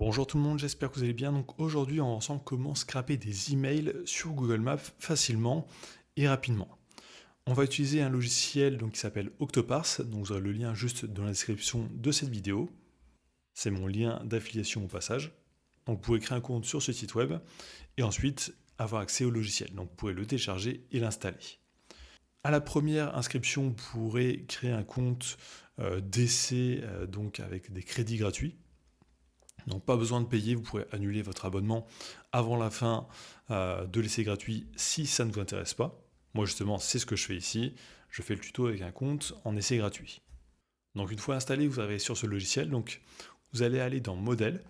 Bonjour tout le monde, j'espère que vous allez bien. Donc aujourd'hui, on va ensemble comment scraper des emails sur Google Maps facilement et rapidement. On va utiliser un logiciel qui s'appelle Octoparse, donc vous aurez le lien juste dans la description de cette vidéo. C'est mon lien d'affiliation au passage. Donc vous pouvez créer un compte sur ce site web et ensuite avoir accès au logiciel. Donc vous pourrez le télécharger et l'installer. À la première inscription, vous pourrez créer un compte d'essai donc avec des crédits gratuits. Donc pas besoin de payer, vous pourrez annuler votre abonnement avant la fin de l'essai gratuit si ça ne vous intéresse pas. Moi justement c'est ce que je fais ici, je fais le tuto avec un compte en essai gratuit. Donc une fois installé, vous arrivez sur ce logiciel, donc vous allez aller dans Modèle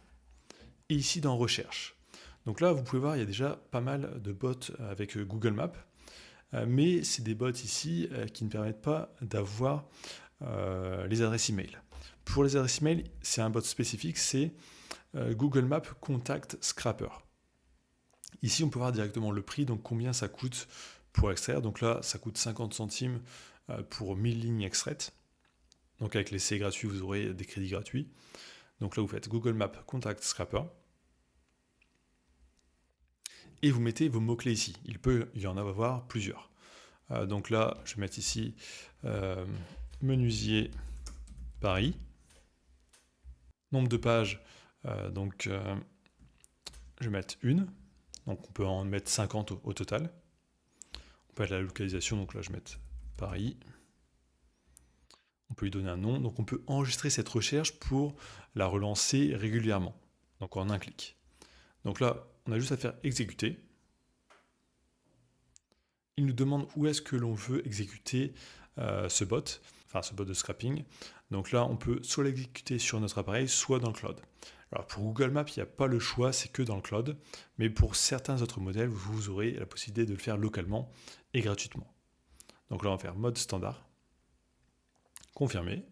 et ici dans Recherche. Donc là vous pouvez voir il y a déjà pas mal de bots avec Google Maps, mais c'est des bots ici qui ne permettent pas d'avoir les adresses email. Pour les adresses email, c'est un bot spécifique, c'est Google Maps Contact Scrapper. Ici, on peut voir directement le prix, donc combien ça coûte pour extraire. Donc là, ça coûte 50 centimes pour 1000 lignes extraites. Donc avec l'essai gratuit, vous aurez des crédits gratuits. Donc là, vous faites Google Maps Contact Scrapper. Et vous mettez vos mots-clés ici. Il peut y en avoir plusieurs. Donc là, je vais mettre ici menuisier Paris. Nombre de pages, je vais mettre une. Donc on peut en mettre 50 au total. On peut mettre la localisation, donc là je vais mettre Paris. On peut lui donner un nom, donc on peut enregistrer cette recherche pour la relancer régulièrement, donc en un clic. Donc là, on a juste à faire exécuter. Il nous demande où est-ce que l'on veut exécuter ce bot de scrapping. Donc là, on peut soit l'exécuter sur notre appareil, soit dans le cloud. Alors pour Google Maps, il n'y a pas le choix, c'est que dans le cloud, mais pour certains autres modèles, vous aurez la possibilité de le faire localement et gratuitement. Donc là, on va faire mode standard, confirmer,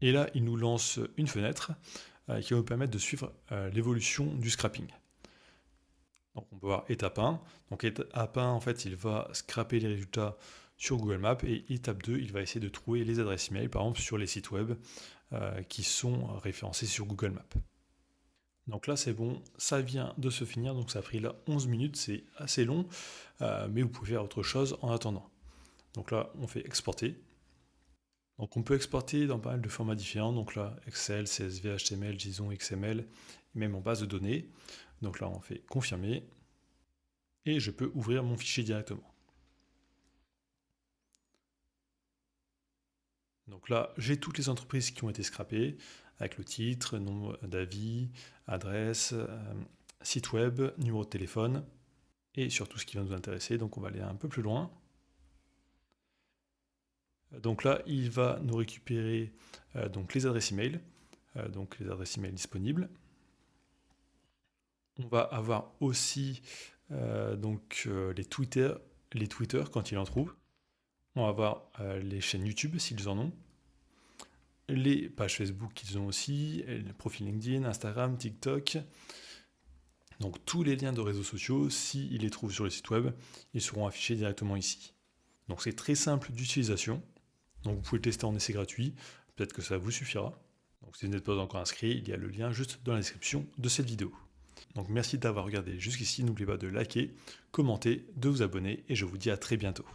et là, il nous lance une fenêtre qui va nous permettre de suivre l'évolution du scrapping. Donc on peut voir étape 1. Donc étape 1, en fait, il va scraper les résultats sur Google Maps, et étape 2, il va essayer de trouver les adresses email, par exemple sur les sites web qui sont référencés sur Google Maps. Donc là c'est bon, ça vient de se finir, donc ça a pris là 11 minutes, c'est assez long, mais vous pouvez faire autre chose en attendant. Donc là on fait exporter. Donc on peut exporter dans pas mal de formats différents, donc là Excel, CSV, HTML, JSON, XML, même en base de données. Donc là on fait confirmer, et je peux ouvrir mon fichier directement. Donc là, j'ai toutes les entreprises qui ont été scrappées, avec le titre, nom d'avis, adresse, site web, numéro de téléphone, et surtout ce qui va nous intéresser. Donc on va aller un peu plus loin. Donc là, il va nous récupérer donc les adresses email, donc les adresses email disponibles. On va avoir aussi les Twitter quand il en trouve. On va avoir les chaînes YouTube s'ils en ont, les pages Facebook qu'ils ont aussi, le profil LinkedIn, Instagram, TikTok. Donc tous les liens de réseaux sociaux, s'ils les trouvent sur le site web, ils seront affichés directement ici. Donc c'est très simple d'utilisation. Donc vous pouvez le tester en essai gratuit, peut-être que ça vous suffira. Donc si vous n'êtes pas encore inscrit, il y a le lien juste dans la description de cette vidéo. Donc merci d'avoir regardé jusqu'ici, n'oubliez pas de liker, commenter, de vous abonner, et je vous dis à très bientôt.